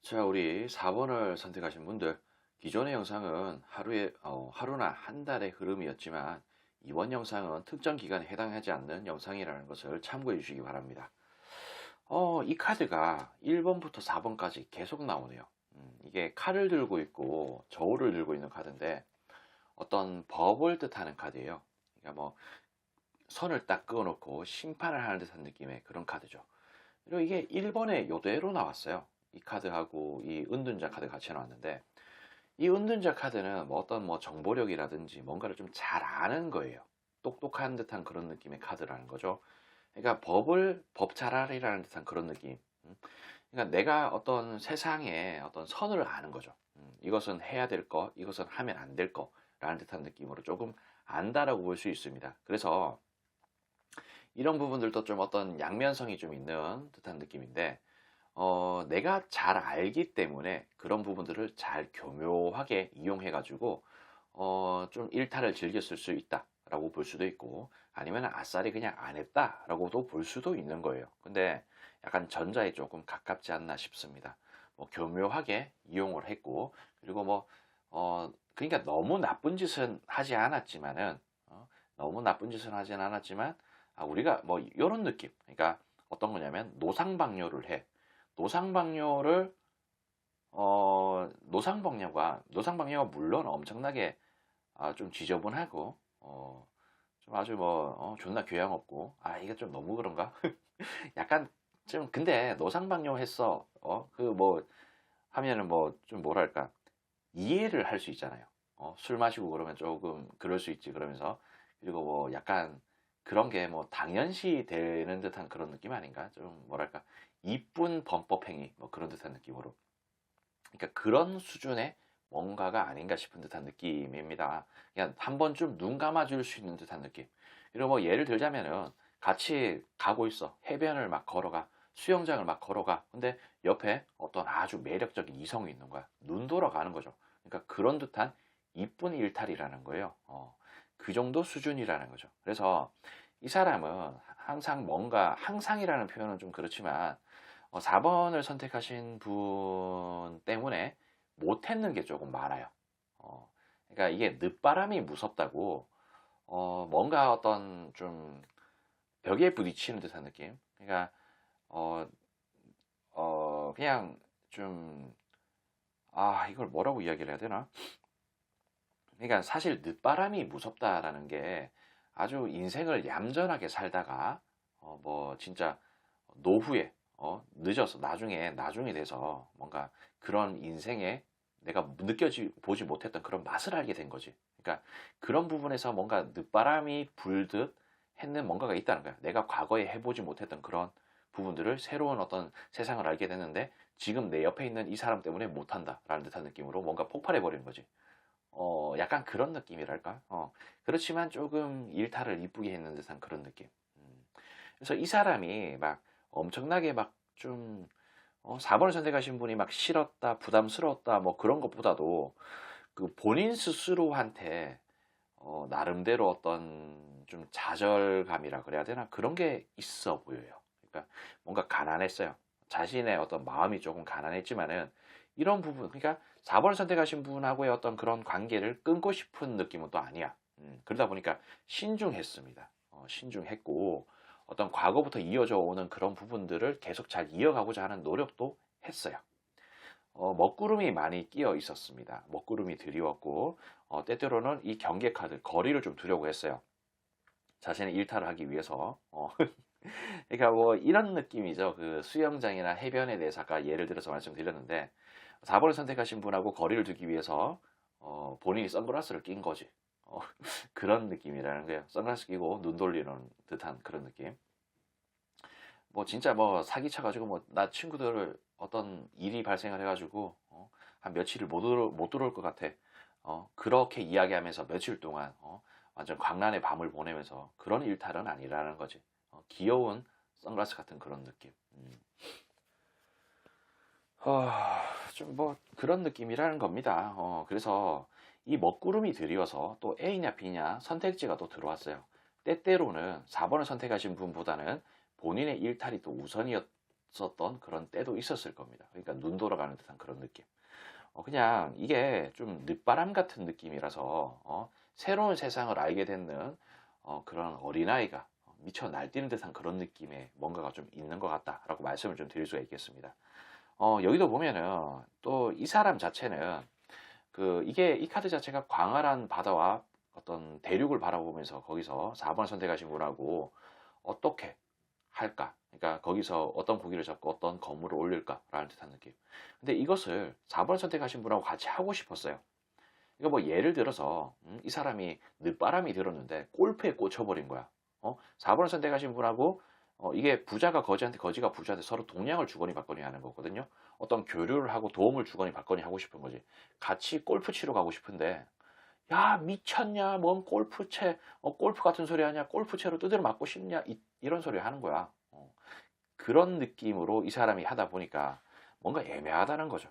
A: 자, 우리 4번을 선택하신 분들, 기존의 영상은 하루나 한 달의 흐름이었지만 이번 영상은 특정 기간에 해당하지 않는 영상이라는 것을 참고해 주시기 바랍니다. 이 카드가 1번부터 4번까지 계속 나오네요. 이게 칼을 들고 있고 저울을 들고 있는 카드인데 어떤 법을 뜻하는 카드예요. 그러니까 뭐 선을 딱 그어놓고 심판을 하는 듯한 느낌의 그런 카드죠. 그리고 이게 1번에 요대로 나왔어요. 이 카드하고 이 은둔자 카드 같이 나왔는데 이 은둔자 카드는 뭐 어떤 뭐 정보력이라든지 뭔가를 좀 잘 아는 거예요. 똑똑한 듯한 그런 느낌의 카드라는 거죠. 그러니까 법 잘 알이라는 듯한 그런 느낌. 그러니까 내가 어떤 세상에 어떤 선을 아는 거죠. 이것은 해야 될 거, 이것은 하면 안 될 거라는 듯한 느낌으로 조금 안다라고 볼 수 있습니다. 그래서 이런 부분들도 좀 어떤 양면성이 좀 있는 듯한 느낌인데 내가 잘 알기 때문에 그런 부분들을 잘 교묘하게 이용해가지고 좀 일탈을 즐겼을 수 있다라고 볼 수도 있고 아니면 아싸리 그냥 안 했다라고도 볼 수도 있는 거예요. 근데 약간 전자에 조금 가깝지 않나 싶습니다. 뭐 교묘하게 이용을 했고 그리고 뭐 그러니까 너무 나쁜 짓은 하지 않았지만은 너무 나쁜 짓은 하진 않았지만 우리가 뭐 이런 느낌 그러니까 어떤 거냐면 노상방뇨를 해. 노상방뇨가 물론 엄청나게 좀 지저분하고 좀 아주 뭐 존나 교양 없고 이게 좀 너무 그런가? 약간 좀 근데 노상방뇨 했어 그 뭐 하면은 뭐 좀 뭐랄까 이해를 할 수 있잖아요. 술 마시고 그러면 조금 그럴 수 있지 그러면서 그리고 뭐 약간 그런 게 뭐 당연시 되는 듯한 그런 느낌 아닌가? 좀 뭐랄까 이쁜 범법행위 뭐 그런 듯한 느낌으로 그러니까 그런 수준의 뭔가가 아닌가 싶은 듯한 느낌입니다. 그냥 한 번쯤 눈 감아줄 수 있는 듯한 느낌. 그리고 뭐 예를 들자면은 같이 가고 있어. 해변을 막 걸어가. 수영장을 막 걸어가. 근데 옆에 어떤 아주 매력적인 이성이 있는 거야. 눈 돌아가는 거죠. 그러니까 그런 듯한 이쁜 일탈이라는 거예요. 그 정도 수준이라는 거죠. 그래서 이 사람은 항상 뭔가 항상이라는 표현은 좀 그렇지만 4번을 선택하신 분 때문에 못했는 게 조금 많아요. 그러니까 이게 늦바람이 무섭다고 뭔가 어떤 좀 벽에 부딪히는 듯한 느낌. 그러니까 그냥 좀 이걸 뭐라고 이야기를 해야 되나? 그러니까 사실 늦바람이 무섭다라는 게 아주 인생을 얌전하게 살다가 뭐 진짜 노후에 늦어서 나중에 돼서 뭔가 그런 인생의 내가 보지 못했던 그런 맛을 알게 된 거지. 그러니까 그런 부분에서 뭔가 늦바람이 불듯 했는 뭔가가 있다는 거야. 내가 과거에 해보지 못했던 그런 부분들을 새로운 어떤 세상을 알게 됐는데 지금 내 옆에 있는 이 사람 때문에 못한다라는 듯한 느낌으로 뭔가 폭발해 버리는 거지. 약간 그런 느낌이랄까? 그렇지만 조금 일탈을 이쁘게 했는 듯한 그런 느낌. 그래서 이 사람이 막 엄청나게 막 좀 4번을 선택하신 분이 막 싫었다, 부담스러웠다, 뭐 그런 것보다도 그 본인 스스로한테 나름대로 어떤 좀 좌절감이라 그래야 되나? 그런 게 있어 보여요. 그러니까 뭔가 가난했어요. 자신의 어떤 마음이 조금 가난했지만은 이런 부분, 그러니까 4번을 선택하신 분하고의 어떤 그런 관계를 끊고 싶은 느낌은 또 아니야. 그러다 보니까 신중했습니다. 신중했고 어떤 과거부터 이어져 오는 그런 부분들을 계속 잘 이어가고자 하는 노력도 했어요. 먹구름이 많이 끼어 있었습니다. 먹구름이 드리웠고 때때로는 이 경계 카드 거리를 좀 두려고 했어요. 자신의 일탈을 하기 위해서. 그러니까 뭐 이런 느낌이죠. 그 수영장이나 해변에 대해서 아까 예를 들어서 말씀드렸는데 4번을 선택하신 분하고 거리를 두기 위해서 본인이 선글라스를 낀 거지. 그런 느낌이라는 거예요. 선글라스 끼고 눈 돌리는 듯한 그런 느낌. 뭐 진짜 뭐 사기쳐가지고 뭐 나 친구들 어떤 일이 발생을 해가지고 한 며칠을 못 들어올 것 같아. 그렇게 이야기하면서 며칠 동안 완전 광란의 밤을 보내면서 그런 일탈은 아니라는 거지. 귀여운 선글라스 같은 그런 느낌. 좀 뭐 그런 느낌이라는 겁니다. 그래서 이 먹구름이 드리워서 또 A냐 B냐 선택지가 또 들어왔어요. 때때로는 4번을 선택하신 분보다는 본인의 일탈이 또 우선이었었던 그런 때도 있었을 겁니다. 그러니까 눈 돌아가는 듯한 그런 느낌. 그냥 이게 좀 늦바람 같은 느낌이라서 새로운 세상을 알게 되는 그런 어린아이가 미쳐 날뛰는 듯한 그런 느낌의 뭔가가 좀 있는 것 같다라고 말씀을 좀 드릴 수가 있겠습니다. 여기도 보면은 또 이 사람 자체는 이 카드 자체가 광활한 바다와 어떤 대륙을 바라보면서 거기서 4번 선택하신 분하고 어떻게 할까? 그러니까 거기서 어떤 고기를 잡고 어떤 건물을 올릴까라는 듯한 느낌. 근데 이것을 4번 선택하신 분하고 같이 하고 싶었어요. 그러니까 뭐 예를 들어서 이 사람이 늦바람이 들었는데 골프에 꽂혀버린 거야. 4번을 선택하신 분하고 이게 부자가 거지한테 거지가 부자한테 서로 동량을 주거니 받거니 하는 거거든요. 어떤 교류를 하고 도움을 주거니 받거니 하고 싶은 거지. 같이 골프 치러 가고 싶은데 야 미쳤냐? 뭔 골프채 골프 같은 소리 하냐? 골프채로 두드려 맞고 싶냐? 이런 소리 하는 거야. 그런 느낌으로 이 사람이 하다 보니까 뭔가 애매하다는 거죠.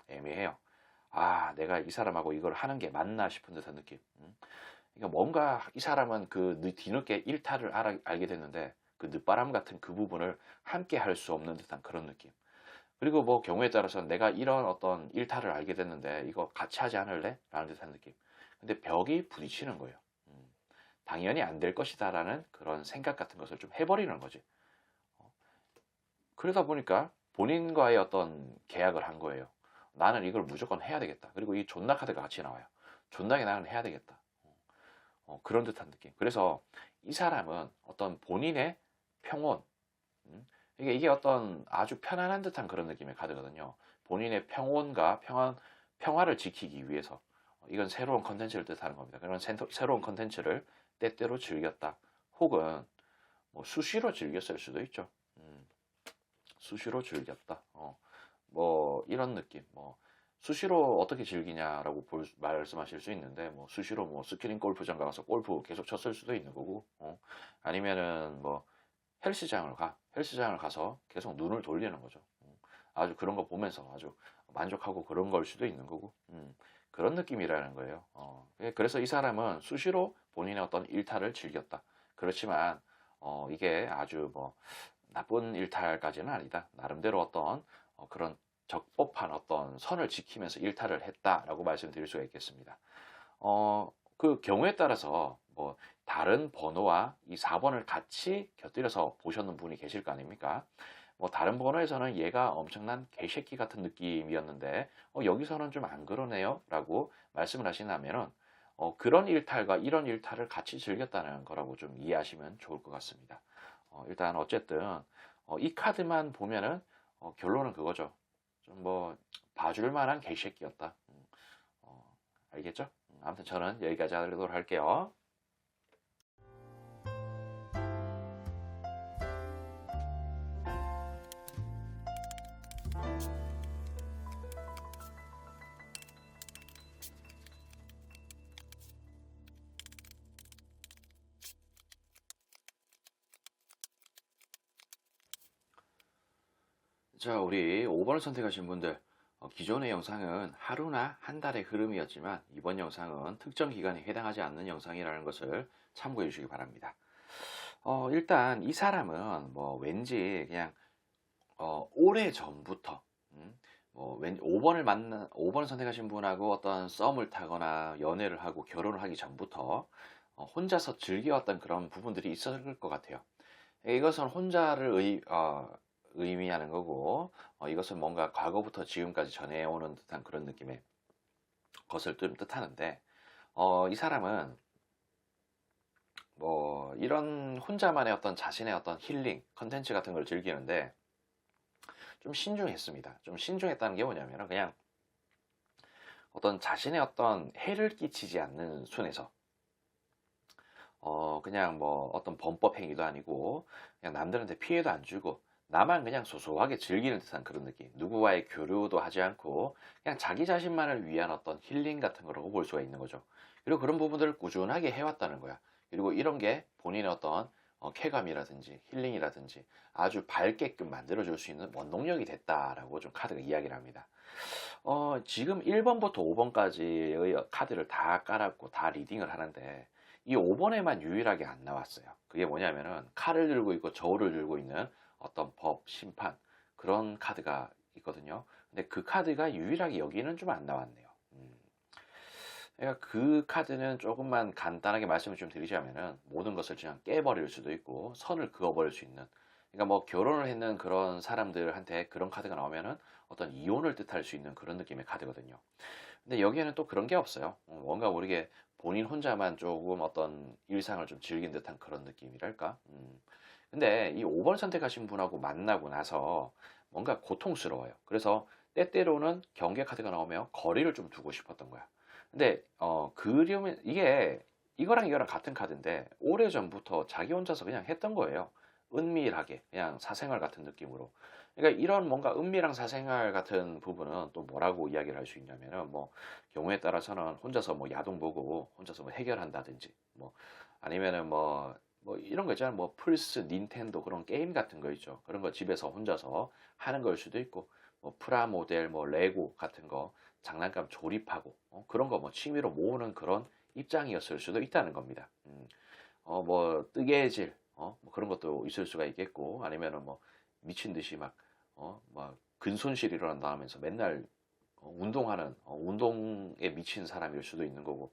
A: 애매해요. 아, 내가 이 사람하고 이걸 하는 게 맞나 싶은 듯한 느낌. 그러니까 뭔가 이 사람은 그 뒤늦게 일탈을 알게 됐는데 그 늦바람 같은 그 부분을 함께 할 수 없는 듯한 그런 느낌. 그리고 뭐 경우에 따라서 내가 이런 어떤 일탈을 알게 됐는데 이거 같이 하지 않을래? 라는 듯한 느낌. 근데 벽이 부딪히는 거예요. 당연히 안 될 것이다라는 그런 생각 같은 것을 좀 해버리는 거지. 그러다 보니까 본인과의 어떤 계약을 한 거예요. 나는 이걸 무조건 해야 되겠다. 그리고 이 존나 카드가 같이 나와요. 존나게 나는 해야 되겠다. 그런 듯한 느낌. 그래서 이 사람은 어떤 본인의 평온, 이게 어떤 아주 편안한 듯한 그런 느낌의 카드거든요. 본인의 평온과 평화를 지키기 위해서 이건 새로운 컨텐츠를 뜻하는 겁니다. 그런 새로운 컨텐츠를 때때로 즐겼다. 혹은 뭐 수시로 즐겼을 수도 있죠. 수시로 즐겼다. 뭐 이런 느낌. 뭐 수시로 어떻게 즐기냐라고 말씀하실 수 있는데 뭐 수시로 뭐 스크린 골프장 가서 골프 계속 쳤을 수도 있는 거고 아니면은 뭐 헬스장을 가서 계속 눈을 돌리는 거죠. 아주 그런 거 보면서 아주 만족하고 그런 걸 수도 있는 거고 그런 느낌이라는 거예요. 그래서 이 사람은 수시로 본인의 어떤 일탈을 즐겼다. 그렇지만 이게 아주 뭐 나쁜 일탈까지는 아니다. 나름대로 어떤 그런 적법한 어떤 선을 지키면서 일탈을 했다라고 말씀드릴 수가 있겠습니다. 그 경우에 따라서 뭐 다른 번호와 이 4번을 같이 곁들여서 보셨는 분이 계실 거 아닙니까? 뭐 다른 번호에서는 얘가 엄청난 개새끼 같은 느낌이었는데 여기서는 좀 안 그러네요 라고 말씀을 하신다면은 그런 일탈과 이런 일탈을 같이 즐겼다는 거라고 좀 이해하시면 좋을 것 같습니다. 일단 어쨌든 이 카드만 보면은 결론은 그거죠. 좀 뭐 봐줄 만한 개새끼였다. 알겠죠? 아무튼 저는 여기까지 하도록 할게요. 자, 우리 5번을 선택하신 분들, 기존의 영상은 하루나 한 달의 흐름이었지만 이번 영상은 특정 기간에 해당하지 않는 영상이라는 것을 참고해 주시기 바랍니다. 일단 이 사람은 뭐 왠지 그냥 오래 전부터 5번을 선택하신 분하고 어떤 썸을 타거나 연애를 하고 결혼을 하기 전부터 혼자서 즐겨왔던 그런 부분들이 있었을 것 같아요. 이것은 혼자를 의미하는 거고, 이것은 뭔가 과거부터 지금까지 전해오는 듯한 그런 느낌의 것을 좀 뜻하는데, 이 사람은 뭐 이런 혼자만의 어떤 자신의 어떤 힐링 컨텐츠 같은 걸 즐기는데 좀 신중했습니다. 좀 신중했다는 게 뭐냐면 그냥 어떤 자신의 어떤 해를 끼치지 않는 순에서 그냥 뭐 어떤 범법 행위도 아니고 그냥 남들한테 피해도 안 주고 나만 그냥 소소하게 즐기는 듯한 그런 느낌. 누구와의 교류도 하지 않고 그냥 자기 자신만을 위한 어떤 힐링 같은 거라고 볼 수가 있는 거죠. 그리고 그런 부분들을 꾸준하게 해왔다는 거야. 그리고 이런 게 본인의 어떤 쾌감이라든지 힐링이라든지 아주 밝게끔 만들어줄 수 있는 원동력이 됐다라고 좀 카드가 이야기를 합니다. 지금 1번부터 5번까지의 카드를 다 깔았고 다 리딩을 하는데 이 5번에만 유일하게 안 나왔어요. 그게 뭐냐면은 칼을 들고 있고 저울을 들고 있는 어떤 법, 심판 그런 카드가 있거든요. 근데 그 카드가 유일하게 여기는 좀 안 나왔네요. 그러니까 그 카드는 조금만 간단하게 말씀을 좀 드리자면은 모든 것을 그냥 깨버릴 수도 있고 선을 그어버릴 수 있는, 그러니까 뭐 결혼을 했는 그런 사람들한테 그런 카드가 나오면은 어떤 이혼을 뜻할 수 있는 그런 느낌의 카드거든요. 근데 여기에는 또 그런 게 없어요. 뭔가 모르게 본인 혼자만 조금 어떤 일상을 좀 즐긴 듯한 그런 느낌이랄까. 근데 이 5번 선택하신 분하고 만나고 나서 뭔가 고통스러워요. 그래서 때때로는 경계 카드가 나오면 거리를 좀 두고 싶었던 거야. 근데 그러면 이게 이거랑 이거랑 같은 카드인데 오래전부터 자기 혼자서 그냥 했던 거예요. 은밀하게 그냥 사생활 같은 느낌으로. 그러니까 이런 뭔가 은밀한 사생활 같은 부분은 또 뭐라고 이야기를 할 수 있냐면은 뭐 경우에 따라서는 혼자서 뭐 야동 보고 혼자서 뭐 해결한다든지 뭐 아니면은 뭐 이런 거 있잖아요. 뭐 플스, 닌텐도 그런 게임 같은 거 있죠. 그런 거 집에서 혼자서 하는 걸 수도 있고 뭐 프라모델, 뭐 레고 같은 거 장난감 조립하고 그런 거 뭐 취미로 모으는 그런 입장이었을 수도 있다는 겁니다. 뭐 뜨개질 뭐 그런 것도 있을 수가 있겠고 아니면은 뭐 미친 듯이 막 근손실 일어난다 하면서 맨날 운동하는 운동에 미친 사람일 수도 있는 거고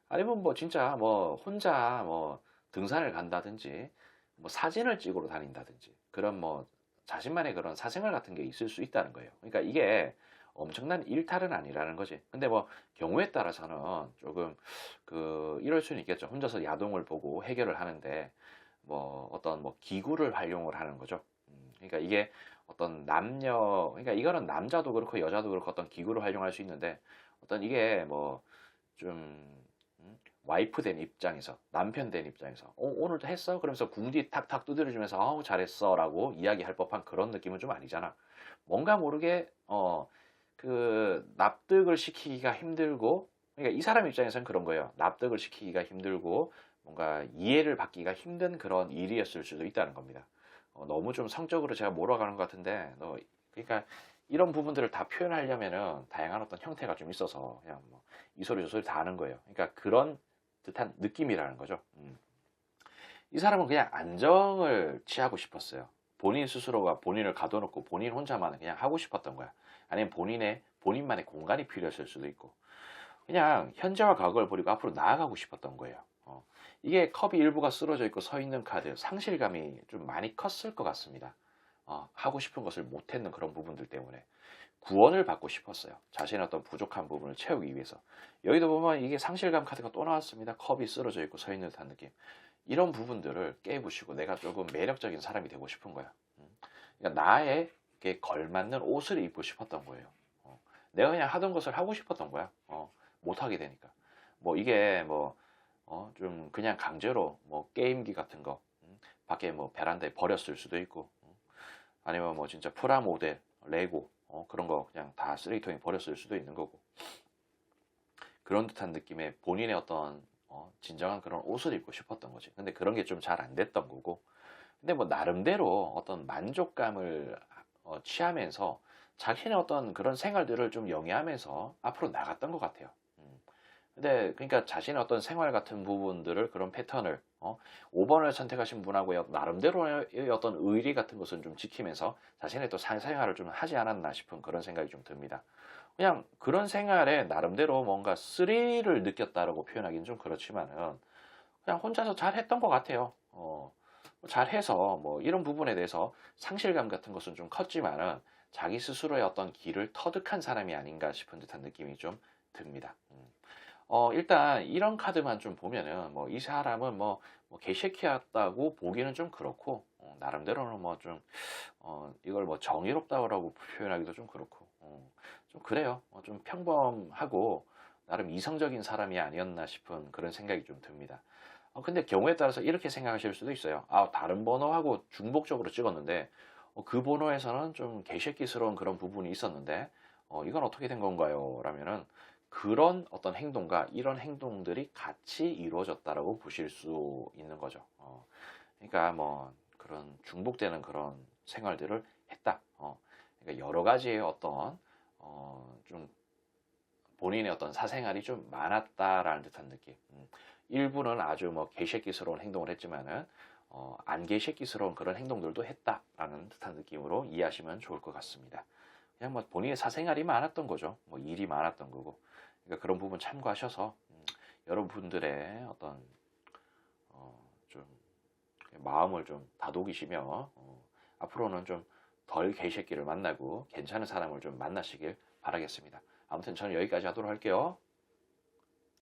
A: 아니면 뭐 진짜 뭐 혼자 뭐 등산을 간다든지 뭐 사진을 찍으러 다닌다든지 그런 뭐 자신만의 그런 사생활 같은 게 있을 수 있다는 거예요. 그러니까 이게 엄청난 일탈은 아니라는 거지. 근데 뭐 경우에 따라서는 조금 이럴 수는 있겠죠. 혼자서 야동을 보고 해결을 하는데 뭐 어떤 뭐 기구를 활용을 하는 거죠. 그러니까 이게 어떤 그러니까 이거는 남자도 그렇고 여자도 그렇고 어떤 기구를 활용할 수 있는데 어떤 이게 뭐좀 와이프 된 입장에서 남편 된 입장에서 오늘도 했어? 그러면서 궁디 탁탁 두드려주면서 아우 잘했어 라고 이야기할 법한 그런 느낌은 좀 아니잖아. 뭔가 모르게 납득을 시키기가 힘들고 그러니까 이 사람 입장에서는 그런 거예요. 납득을 시키기가 힘들고 뭔가 이해를 받기가 힘든 그런 일이었을 수도 있다는 겁니다. 너무 좀 성적으로 제가 몰아가는 것 같은데 그러니까 이런 부분들을 다 표현하려면은 다양한 어떤 형태가 좀 있어서 그냥 뭐 이 소리 저 소리 다 하는 거예요. 그러니까 그런 듯한 느낌이라는 거죠. 이 사람은 그냥 안정을 취하고 싶었어요. 본인 스스로가 본인을 가둬놓고 본인 혼자만 그냥 하고 싶었던 거야. 아니면 본인만의 공간이 필요했을 수도 있고. 그냥 현재와 과거를 버리고 앞으로 나아가고 싶었던 거예요. 이게 컵이 일부가 쓰러져 있고 서 있는 카드, 상실감이 좀 많이 컸을 것 같습니다. 하고 싶은 것을 못했는 그런 부분들 때문에. 구원을 받고 싶었어요. 자신의 어떤 부족한 부분을 채우기 위해서. 여기도 보면 이게 상실감 카드가 또 나왔습니다. 컵이 쓰러져 있고 서 있는 듯한 느낌. 이런 부분들을 깨부시고 내가 조금 매력적인 사람이 되고 싶은 거야. 그러니까 나에게 걸맞는 옷을 입고 싶었던 거예요. 내가 그냥 하던 것을 하고 싶었던 거야. 못하게 되니까. 뭐 이게 뭐 좀 그냥 강제로 뭐 게임기 같은 거 밖에 뭐 베란다에 버렸을 수도 있고, 아니면 뭐 진짜 프라모델, 레고 그런 거 그냥 다 쓰레기통에 버렸을 수도 있는 거고, 그런 듯한 느낌의 본인의 어떤 진정한 그런 옷을 입고 싶었던 거지. 근데 그런 게 좀 잘 안 됐던 거고, 근데 뭐 나름대로 어떤 만족감을 취하면서 자신의 어떤 그런 생활들을 좀 영위하면서 앞으로 나갔던 것 같아요. 근데 그러니까 자신의 어떤 생활 같은 부분들을, 그런 패턴을 5번을 선택하신 분하고 나름대로의 어떤 의리 같은 것은 좀 지키면서 자신의 또 생활을 좀 하지 않았나 싶은 그런 생각이 좀 듭니다. 그냥 그런 생활에 나름대로 뭔가 스릴을 느꼈다라고 표현하기는 좀 그렇지만은 그냥 혼자서 잘 했던 것 같아요. 잘해서 뭐 이런 부분에 대해서 상실감 같은 것은 좀 컸지만은 자기 스스로의 어떤 길을 터득한 사람이 아닌가 싶은 듯한 느낌이 좀 듭니다. 일단 이런 카드만 좀 보면은 뭐 이 사람은 뭐 개새끼였다고 보기는 좀 그렇고, 나름대로는 뭐 좀 이걸 뭐 정의롭다고 표현하기도 좀 그렇고, 좀 그래요. 좀 평범하고 나름 이성적인 사람이 아니었나 싶은 그런 생각이 좀 듭니다. 근데 경우에 따라서 이렇게 생각하실 수도 있어요. 아, 다른 번호하고 중복적으로 찍었는데 그 번호에서는 좀 개새끼스러운 그런 부분이 있었는데 이건 어떻게 된 건가요? 라면은 그런 어떤 행동과 이런 행동들이 같이 이루어졌다라고 보실 수 있는 거죠. 그러니까 뭐 그런 중복되는 그런 생활들을 했다. 그러니까 여러 가지의 어떤 좀 본인의 어떤 사생활이 좀 많았다라는 듯한 느낌. 일부는 아주 뭐 개새끼스러운 행동을 했지만은 안 개새끼스러운 그런 행동들도 했다라는 듯한 느낌으로 이해하시면 좋을 것 같습니다. 그냥 뭐 본인의 사생활이 많았던 거죠. 뭐 일이 많았던 거고. 그러니까 그런 부분 참고하셔서 여러분들의 어떤 좀 마음을 좀 다독이시며 앞으로는 좀 덜 개새끼를 만나고 괜찮은 사람을 좀 만나시길 바라겠습니다. 아무튼 저는 여기까지 하도록 할게요.